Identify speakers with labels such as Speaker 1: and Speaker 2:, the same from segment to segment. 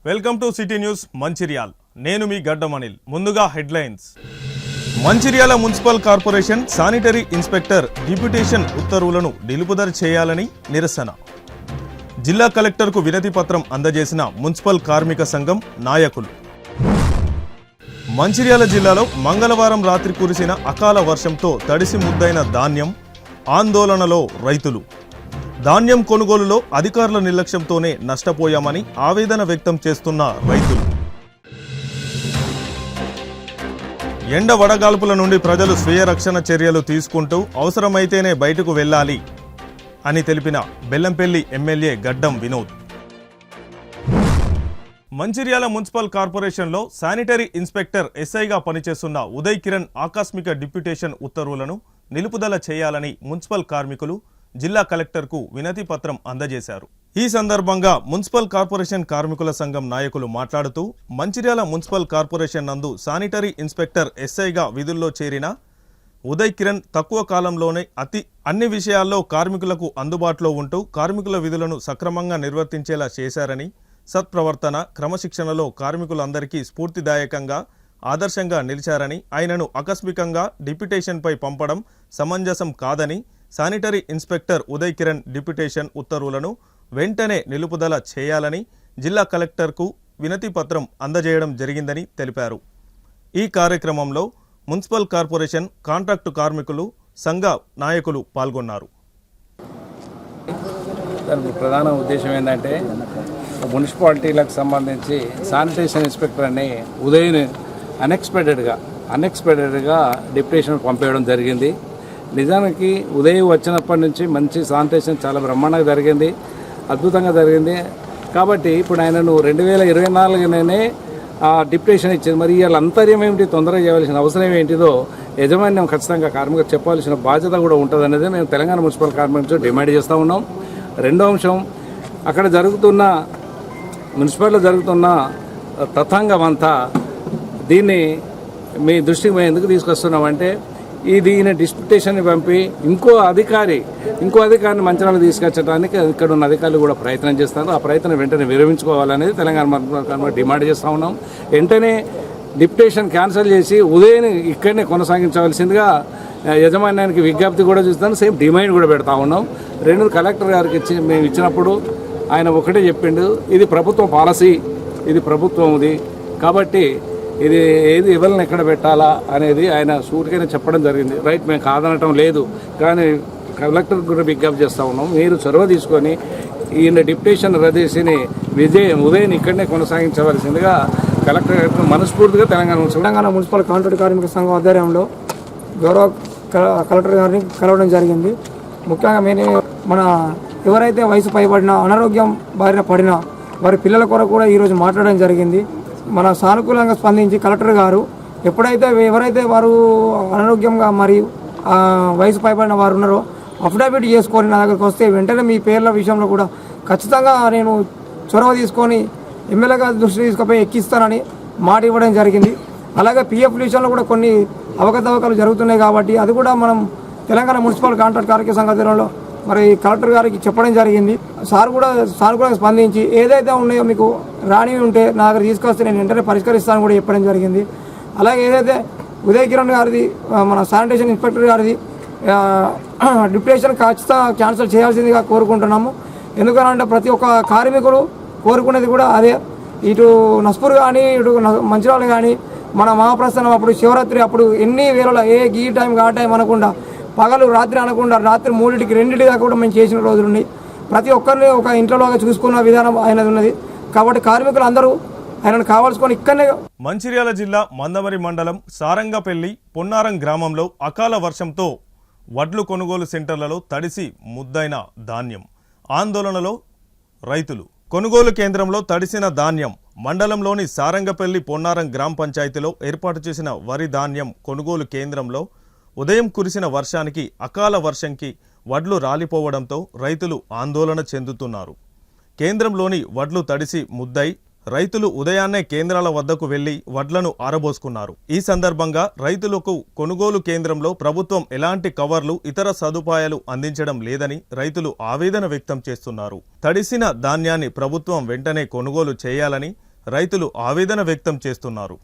Speaker 1: Welcome to city news Mancherial. నేను మీ గడ్డం అనిల్. ముందుగా headlines. Mancherial municipal corporation sanitary inspector deputation ఉత్తర్వులను నిలుపుదల చేయాలని నిరసన. జిల్లా కలెక్టర్కు వినతి పత్రం అందజేసిన మున్సిపల్ కార్మిక సంఘం నాయకులు. మంచిర్యాల జిల్లాలో మంగళవారం రాత్రి కురిసిన అకాల వర్షంతో తడిసి ముద్దైన ధాన్యం. ఆందోళనలో రైతులు. ధాన్యం కొనుగోలులో అధికారుల నిర్లక్ష్యంతోనే నష్టపోయామని ఆవేదన వ్యక్తం చేస్తున్న రైతులు. ఎండ వడగాల్పుల నుండి ప్రజలు స్వీయ రక్షణ చర్యలు తీసుకుంటూ అవసరమైతేనే బయటకు వెళ్లాలి అని తెలిపిన బెల్లంపల్లి ఎమ్మెల్యే గడ్డం వినోద్. మంచిర్యాల మున్సిపల్ కార్పొరేషన్లో శానిటరీ ఇన్స్పెక్టర్ ఎస్ఐగా పనిచేస్తున్న ఉదయ్ కిరణ్ ఆకస్మిక డిప్యూటేషన్ ఉత్తర్వులను నిలుపుదల చేయాలని మున్సిపల్ కార్మికులు జిల్లా కలెక్టర్కు వినతి పత్రం అందజేశారు. ఈ సందర్భంగా మున్సిపల్ కార్పొరేషన్ కార్మికుల సంఘం నాయకులు మాట్లాడుతూ మంచిర్యాల మున్సిపల్ కార్పొరేషన్ నందు శానిటరీ ఇన్స్పెక్టర్ ఎస్ఐగా విధుల్లో చేరిన ఉదయ్ కిరణ్ తక్కువ కాలంలోనే అన్ని విషయాల్లో కార్మికులకు అందుబాటులో ఉంటూ కార్మికుల విధులను సక్రమంగా నిర్వర్తించేలా చేశారని, సత్ప్రవర్తన, క్రమశిక్షణలో కార్మికులందరికీ స్ఫూర్తిదాయకంగా ఆదర్శంగా నిలిచారని, ఆయనను ఆకస్మికంగా డిప్యూటేషన్పై పంపడం సమంజసం కాదని, sanitary inspector Uday Kiran deputation ఉత్తర్వులను వెంటనే నిలుపుదల చేయాలని జిల్లా కలెక్టర్కు వినతి పత్రం అందజేయడం జరిగిందని తెలిపారు. ఈ కార్యక్రమంలో మున్సిపల్ కార్పొరేషన్ కాంట్రాక్టు కార్మికులు సంఘ నాయకులు పాల్గొన్నారు.
Speaker 2: దానికి ప్రధాన ఉద్దేశం ఏంటంటే మున్సిపాలిటీలకు సంబంధించి శానిటేషన్ ఇన్స్పెక్టర్ అని ఉదయం అన్ఎక్స్పెక్టెడ్గా డిప్యూటేషన్ పంపేయడం జరిగింది. నిజానికి ఉదయం వచ్చినప్పటి నుంచి మంచి శానిటేషన్ చాలా బ్రహ్మాండంగా జరిగింది, అద్భుతంగా జరిగింది. కాబట్టి ఇప్పుడు ఆయనను 2024 డిప్యూటేషన్ ఇచ్చింది. మరి వీళ్ళ అంతర్యం ఏమిటి, తొందరగా చేయవలసిన అవసరం ఏంటిదో యజమాన్యం ఖచ్చితంగా కార్మికులకు చెప్పాల్సిన బాధ్యత కూడా ఉంటుంది అనేది మేము తెలంగాణ మున్సిపల్ కార్మికులు డిమాండ్ చేస్తూ ఉన్నాం. రెండో అంశం, అక్కడ మున్సిపాలిటీలో జరుగుతున్న తతంగం అంతా దీన్ని మీ దృష్టికి మేము ఎందుకు తీసుకొస్తున్నామంటే ఈయన డిప్యూటేషన్ని పంపి ఇంకో అధికారిని మంచిర్యాలకు తీసుకొచ్చడానికి ఇక్కడ ఉన్న అధికారులు కూడా ప్రయత్నం చేస్తారు. ఆ ప్రయత్నం వెంటనే విరమించుకోవాలనేది తెలంగాణ డిమాండ్ చేస్తూ ఉన్నాం. వెంటనే డిప్యూటేషన్ క్యాన్సిల్ చేసి ఉదయం ఇక్కడనే కొనసాగించవలసిందిగా యజమాన్యానికి విజ్ఞప్తి కూడా చూస్తాను, సేమ్ డిమాండ్ కూడా పెడతా ఉన్నాం. కలెక్టర్ గారికి మేము ఇచ్చినప్పుడు ఆయన ఒకటే చెప్పిండు, ఇది ప్రభుత్వ పాలసీ, ఇది ప్రభుత్వంది కాబట్టి ఇది ఏది ఎవరిని ఎక్కడ పెట్టాలా అనేది ఆయన సూటిగానే చెప్పడం జరిగింది. రైట్, మేము కాదనటం లేదు, కానీ కలెక్టర్ కూడా విజ్ఞప్తి చేస్తూ ఉన్నాం, మీరు చొరవ తీసుకొని ఈయన డిప్యూటేషన్ రద్దేసిని ఉదయం ఇక్కడనే కొనసాగించవలసిందిగా కలెక్టర్ గారికి మనస్ఫూర్తిగా తెలంగాణ
Speaker 3: మున్సిపల్ కాంట్రాక్ట్ కార్మిక సంఘం ఆధ్వర్యంలో గౌరవ కలెక్టర్ గారిని కలవడం జరిగింది. ముఖ్యంగా మన ఎవరైతే వయసు పైబడిన అనారోగ్యం బారిన పడినా వారి పిల్లల కొరకు కూడా ఈరోజు మాట్లాడడం జరిగింది. మన సానుకూలంగా స్పందించి కలెక్టర్ గారు ఎవరైతే వారు అనారోగ్యంగా మరియు వయసు పైబడిన వారు ఉన్నారో అఫిడవిట్ చేసుకొని నా దగ్గరికి వస్తే వెంటనే మీ పేర్ల విషయంలో కూడా ఖచ్చితంగా నేను చొరవ తీసుకొని ఎమ్మెల్యే గారి దృష్టి తీసుకుపోయి ఎక్కిస్తానని మాట ఇవ్వడం జరిగింది. అలాగే పిఎఫ్ విషయంలో కూడా కొన్ని అవకతవకలు జరుగుతున్నాయి కాబట్టి అది కూడా మనం తెలంగాణ మున్సిపల్ కాంట్రాక్ట్ కార్మిక సంఘంలో మరి కలెక్టర్ గారికి చెప్పడం జరిగింది. సార్ కూడా సానుకూలంగా స్పందించి ఏదైతే ఉన్నాయో మీకు రాని ఉంటే నా దగ్గర తీసుకొస్తే నేను వెంటనే పరిష్కరిస్తాను కూడా చెప్పడం జరిగింది. అలాగే ఏదైతే ఉదయ్ కిరణ్ గారిది మన శానిటేషన్ ఇన్స్పెక్టర్ గారిది డిప్యూటేషన్ ఖచ్చితంగా క్యాన్సిల్ చేయాల్సిందిగా కోరుకుంటున్నాము. ఎందుకనంటే ప్రతి ఒక్క కార్మికుడు కోరుకునేది కూడా అదే. ఇటు నస్పూర్ కానీ ఇటు మంచిర్యాల కానీ మన మహాప్రస్థానం అప్పుడు శివరాత్రి అప్పుడు ఎన్ని వేలలో ఈ టైం ఆ టైం అనకుండా పగలు రాత్రి అనకుండా రాత్రి 3కి 2 దాకా కూడా మేము చేసిన రోజులున్నాయి. ప్రతి ఒక్కరిని ఒక ఇంట్లోగా చూసుకున్న విధానం ఆయనది ఉన్నది. కాబట్టి కార్మికులు అందరూ ఆయనను కావాల్సుకొని ఇక్కడనే.
Speaker 1: మంచిర్యాల జిల్లా మందమరి మండలం సారంగపల్లి పొన్నారం గ్రామంలో అకాల వర్షంతో వడ్లు కొనుగోలు సెంటర్లలో తడిసి ముద్దైన ధాన్యం. ఆందోళనలో రైతులు. కొనుగోలు కేంద్రంలో తడిసిన ధాన్యం. మండలంలోని సారంగపల్లి పొన్నారం గ్రామ పంచాయతీలో ఏర్పాటు చేసిన వరి ధాన్యం కొనుగోలు కేంద్రంలో ఉదయం కురిసిన వర్షానికి అకాల వర్షంకి వడ్లు రాలిపోవడంతో రైతులు ఆందోళన చెందుతున్నారు. కేంద్రంలోని వడ్లు తడిసి ముద్దై రైతులు ఉదయాన్నే కేంద్రాల వద్దకు వెళ్లి వడ్లను ఆరబోసుకున్నారు. ఈ సందర్భంగా రైతులకు కొనుగోలు కేంద్రంలో ప్రభుత్వం ఎలాంటి కవర్లు, ఇతర సదుపాయాలు అందించడం లేదని రైతులు ఆవేదన వ్యక్తం చేస్తున్నారు. తడిసిన ధాన్యాన్ని ప్రభుత్వం వెంటనే కొనుగోలు చేయాలని రైతులు ఆవేదన వ్యక్తం చేస్తున్నారు.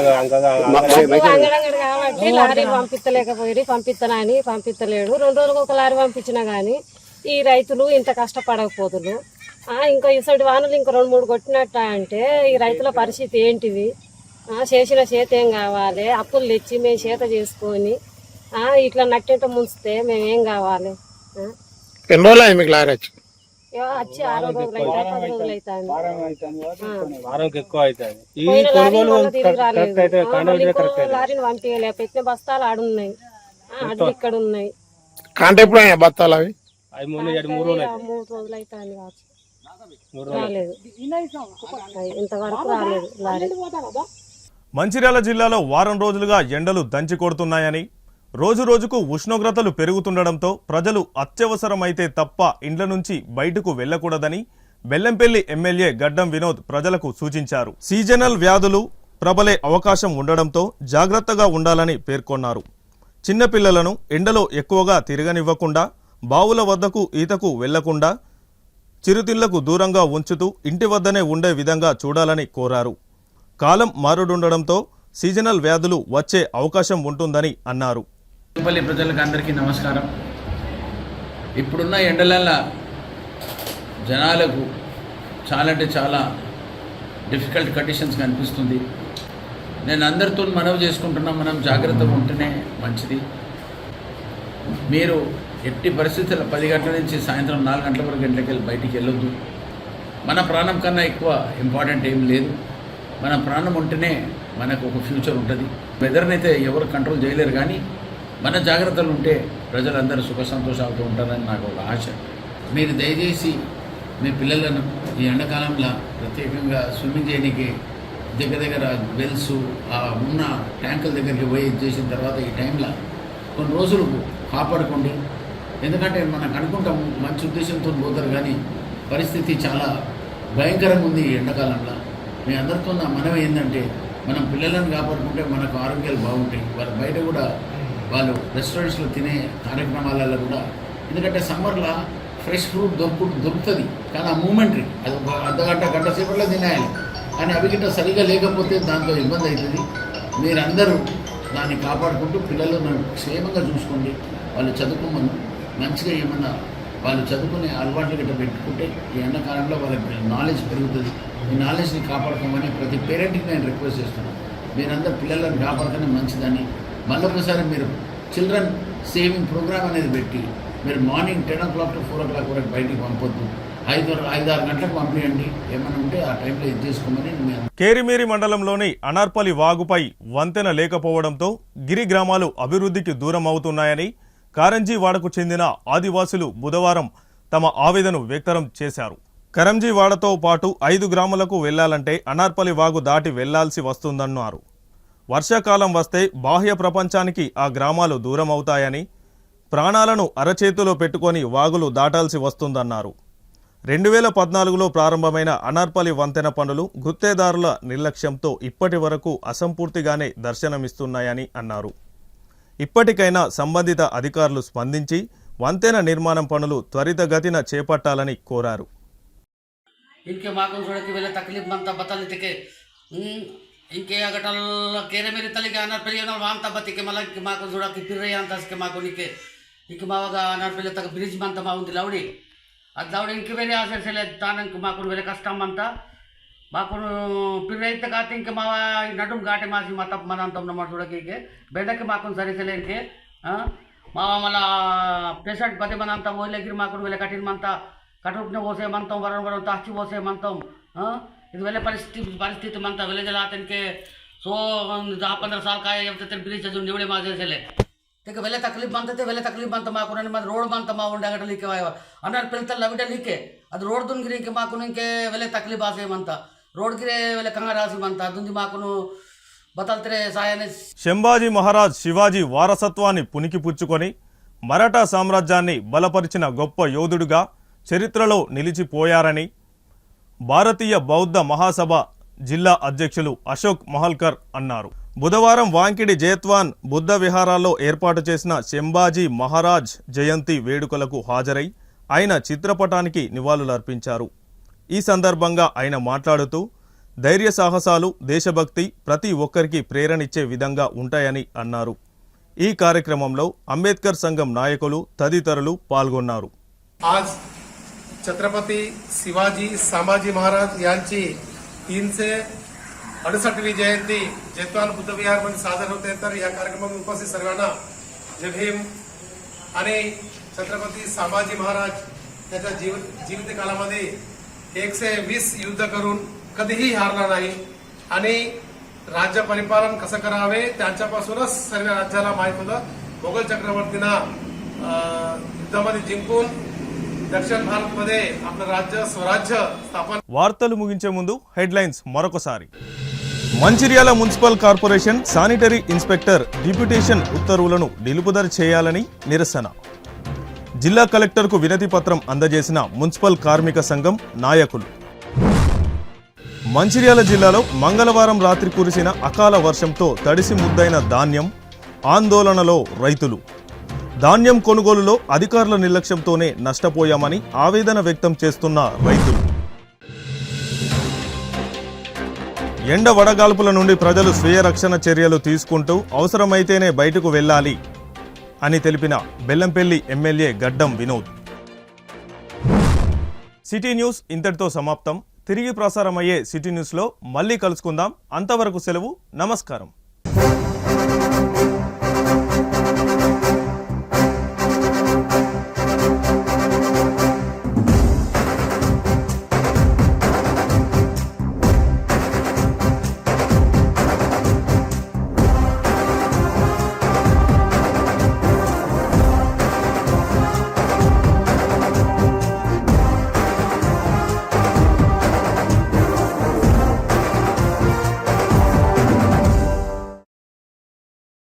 Speaker 4: అంగడంగడి కాబట్టి లారీలు పంపిస్తలేడు 2 రోజులకు ఒక లారీ పంపించినా గానీ ఈ రైతులు ఇంత కష్టపడకపోతున్నారు. ఇంకా ఇసటి వానలు ఇంకా 2-3 కొట్టినట్ట అంటే ఈ రైతుల పరిస్థితి ఏంటిది? చేసిన చేత ఏం కావాలి? అప్పులు తెచ్చి మేము చేత చేసుకొని ఇట్లా నట్టేట ముంచితే మేమేం కావాలి?
Speaker 5: ఎన్ని రోజులు అయింది మీకు లారీ వచ్చి?
Speaker 4: వచ్చి 6 రోజులు అయితే 10 రోజులు అవుతుంది. లారీని పంపించలే, పెట్టిన బస్తాలు ఆడున్నాయి, అడ్లు ఇక్కడ ఉన్నాయి.
Speaker 5: కాంటే ఎప్పుడు అయినా బత్తాలు అవి
Speaker 4: 3 రోజులు అవుతుంది కావచ్చు. రాలేదు, ఇంతవరకు రాలేదు లారీ.
Speaker 1: మంచిర్యాల జిల్లాలో వారం రోజులుగా ఎండలు దంచి కొడుతున్నాయని, రోజురోజుకు ఉష్ణోగ్రతలు పెరుగుతుండడంతో ప్రజలు అత్యవసరమైతే తప్ప ఇండ్ల నుంచి బయటకు వెళ్లకూడదని బెల్లంపల్లి ఎమ్మెల్యే గడ్డం వినోద్ ప్రజలకు సూచించారు. సీజనల్ వ్యాధులు ప్రబలే అవకాశం ఉండడంతో జాగ్రత్తగా ఉండాలని పేర్కొన్నారు. చిన్నపిల్లలను ఎండలో ఎక్కువగా తిరగనివ్వకుండా, బావుల వద్దకు ఈతకు వెళ్లకుండా, చిరుతిళ్లకు దూరంగా ఉంచుతూ ఇంటి వద్దనే ఉండే విధంగా చూడాలని కోరారు. కాలం మారుడుండడంతో సీజనల్ వ్యాధులు వచ్చే అవకాశం ఉంటుందని అన్నారు.
Speaker 6: బెల్లంపల్లి ప్రజలకు అందరికీ నమస్కారం. ఇప్పుడున్న ఎండలల్ల జనాలకు చాలా అంటే చాలా డిఫికల్ట్ కండిషన్స్ కనిపిస్తుంది. నేను అందరితో మనవి చేసుకుంటున్నా, మనం జాగ్రత్తగా ఉంటేనే మంచిది. మీరు ఎట్టి పరిస్థితుల్లో 10 గంటల నుంచి సాయంత్రం 4 గంటల వరకు గంటలకి బయటికి వెళ్ళొద్దు. మన ప్రాణం కన్నా ఎక్కువ ఇంపార్టెంట్ ఏం లేదు. మన ప్రాణం ఉంటేనే మనకు ఒక ఫ్యూచర్ ఉంటుంది. వెదర్ని అయితే ఎవరు కంట్రోల్ చేయలేరు, కానీ మన జాగ్రత్తలు ఉంటే ప్రజలందరూ సుఖ సంతోషాలతో ఉంటారని నాకు ఒక ఆశ. మీరు దయచేసి మీ పిల్లలను ఈ ఎండాకాలంలో ప్రత్యేకంగా స్విమ్మింగ్ చేయడానికి దగ్గర వెల్స్ ఉన్న ట్యాంకుల దగ్గరికి పోయి చేసిన తర్వాత ఈ టైంలో కొన్ని రోజులు కాపాడుకోండి. ఎందుకంటే మనకు అనుకుంటాం మంచి ఉద్దేశంతో పోతారు, కానీ పరిస్థితి చాలా భయంకరంగా ఉంది ఈ ఎండాకాలంలో. మీ అందరితో నా మనవి ఏంటంటే మనం పిల్లలను కాపాడుకుంటే మనకు ఆరోగ్యాలు బాగుంటాయి. వాళ్ళు బయట కూడా వాళ్ళు రెస్టారెంట్స్లో తినే కార్యక్రమాలలో కూడా, ఎందుకంటే సమ్మర్లో ఫ్రెష్ ఫ్రూట్ దొరుకుతుంది, కానీ ఆ మూమెంటరీ అది ఒక గంట సేపట్లో తినేయాలి. కానీ అవి గిట్ట సరిగా లేకపోతే దాంతో ఇబ్బంది అవుతుంది. మీరందరూ దాన్ని కాపాడుకుంటూ పిల్లలను క్షేమంగా చూసుకోండి. వాళ్ళు చదువుకోమని మంచిగా ఏమన్నా వాళ్ళు చదువుకునే అలవాట్లు గిట్ట పెట్టుకుంటే ఈ ఎండాకాలంలో వాళ్ళకి నాలెడ్జ్ పెరుగుతుంది. ఈ నాలెడ్జ్ని కాపాడుకోమని ప్రతి పేరెంట్కి నేను రిక్వెస్ట్ చేస్తున్నాను. మీరందరూ పిల్లలను కాపాడుకునే మంచిదని మళ్ళొకసారి మీరు చిల్డ్రన్ సేవింగ్ ప్రోగ్రామ్ అనేది పెట్టి మీరు మార్నింగ్ 10 o'clock to 4 o'clock వరకు బయటికి పంపొద్దు. 5-6 గంటలకు పంపించండి. ఏమైనా ఉంటే ఆ టైంలో ఇది చేసుకోమని నేను.
Speaker 1: కేరిమేరి మండలంలోని అనార్పల్లి వాగుపై వంతెన లేకపోవడంతో గిరి గ్రామాలు అభివృద్ధికి దూరం అవుతున్నాయని కారంజీవాడకు చెందిన ఆదివాసులు బుధవారం తమ ఆవేదన వ్యక్తం చేశారు. కరంజీవాడతో పాటు 5 గ్రామాలకు వెళ్లాలంటే అనార్పల్లి వాగు దాటి వెళ్లాల్సి వస్తుందన్నారు. వర్షాకాలం వస్తే బాహ్య ప్రపంచానికి ఆ గ్రామాలు దూరం అవుతాయని, ప్రాణాలను అరచేతిలో పెట్టుకొని వాగులు దాటాల్సి వస్తుందన్నారు. 2014లో ప్రారంభమైన అనార్పల్లి వంతెన పనులు గుత్తేదారుల నిర్లక్ష్యంతో ఇప్పటి వరకు అసంపూర్తిగానే దర్శనమిస్తున్నాయని అన్నారు. ఇప్పటికైనా సంబంధిత అధికారులు స్పందించి వంతెన నిర్మాణం పనులు త్వరితగతిన చేపట్టాలని కోరారు.
Speaker 7: इनके माको जोड़ के वेले तकलीफ बनता बतल के इनके अगटल केरे मेरे तले के अनार पहले ना वांता बती के मला के माको जोड़ा के फिर रहे अंत के माको निके इनके मावगा अनार पहले तक ब्रिज बनता माउंट लाउडी अद लाउडी इनके वेले आसे से तानन के माको वेले कष्टम बनता माको फिर रहे तक आते इनके मावा नडुम घाटे मासी माता मनांतम नमर जोड़ा के बेड के माको सरी से इनके मावा मला पेशेंट पते मनांता वो लेकिन माको वेले कठिन मनता कटुकने बोसे मनता वरण ताची बोसे मनता ఇది వెళ్ళే పరిస్థితి మనతా విలేజ్ అతనికి సో 10-15 साल का ये ब्रिज जो निवड़े माजे से ले ठीक वेले तकलीफ बनते माको मत रोड बनता मा उंडे गट लिखे अनार पिलता लविटे लिखे ಅದು रोड दुन गिरी के माको के वेले तकलीफ आसे मनता रोड गिरे वेले कंगा रासी मनता दुंदी माको బతల్తరే సాయనే.
Speaker 1: శంభాజీ మహారాజ్ శివాజీ వారసత్వాన్ని పుణికిపుచ్చుకొని మరాఠా సామ్రాజ్యాన్ని బలపరిచిన గొప్ప యోధుడుగా చరిత్రలో నిలిచిపోయారని భారతీయ బౌద్ధ మహాసభ జిల్లా అధ్యక్షులు అశోక్ మహల్కర్ అన్నారు. బుధవారం వాంకిడి జేత్వాన్ బుద్ధ విహారాల్లో ఏర్పాటు చేసిన శంభాజీ మహారాజ్ జయంతి వేడుకలకు హాజరై ఆయన చిత్రపటానికి నివాళులర్పించారు. ఈ సందర్భంగా ఆయన మాట్లాడుతూ ధైర్య సాహసాలు దేశభక్తి ప్రతి ఒక్కరికి ప్రేరణిచ్చే విధంగా ఉంటాయని అన్నారు. ఈ కార్యక్రమంలో అంబేద్కర్ సంఘం నాయకులు తదితరులు పాల్గొన్నారు.
Speaker 8: छत्रपती शिवाजी संभाजी महाराज यांची 368वी जयंती जैतवान बुद्ध विहार मध्ये साजर होते. तर या कार्यक्रमात उपस्थित सर्वांना जय भीम. आणि छत्रपती संभाजी महाराज त्याच्या जीवित कालामध्ये 120 युद्ध करून कधीही हारला नाही आणि राज्य परिपालन कसं करावे त्यांच्यापासूनच सर्व राज्याला माहित होतं. मोगल चक्रवर्तींना युद्धामध्ये जिंकून दक्षिण भारत मध्ये आपलं राज्य स्वराज्य स्थापन.
Speaker 1: వార్తలు ముగించే ముందు హెడ్లైన్స్ మరొకసారి. Mancherial municipal corporation sanitary inspector deputation ఉత్తర్వులను నిలుపుదల చేయాలని నిరసన. జిల్లా కలెక్టర్కు వినతి పత్రం అందజేసిన మున్సిపల్ కార్మిక సంఘం నాయకులు. మంచిర్యాల జిల్లాలో మంగళవారం రాత్రి కురిసిన అకాల వర్షంతో తడిసి ముద్దైన ధాన్యం, ఆందోళనలో రైతులు. ధాన్యం కొనుగోలులో అధికారుల నిర్లక్ష్యంతోనే నష్టపోయామని ఆవేదన వ్యక్తం చేస్తున్న రైతులు. ఎండ వడగాల్పుల నుండి ప్రజలు స్వీయ రక్షణ చర్యలు తీసుకుంటూ అవసరమైతేనే బయటకు వెళ్లాలి అని తెలిపిన బెల్లంపల్లి ఎమ్మెల్యే గడ్డం వినోద్. సిటీ న్యూస్ ఇంతటితో సమాప్తం. తిరిగి ప్రసారమయ్యే సిటీ న్యూస్లో మళ్ళీ కలుసుకుందాం. అంతవరకు సెలవు. నమస్కారం.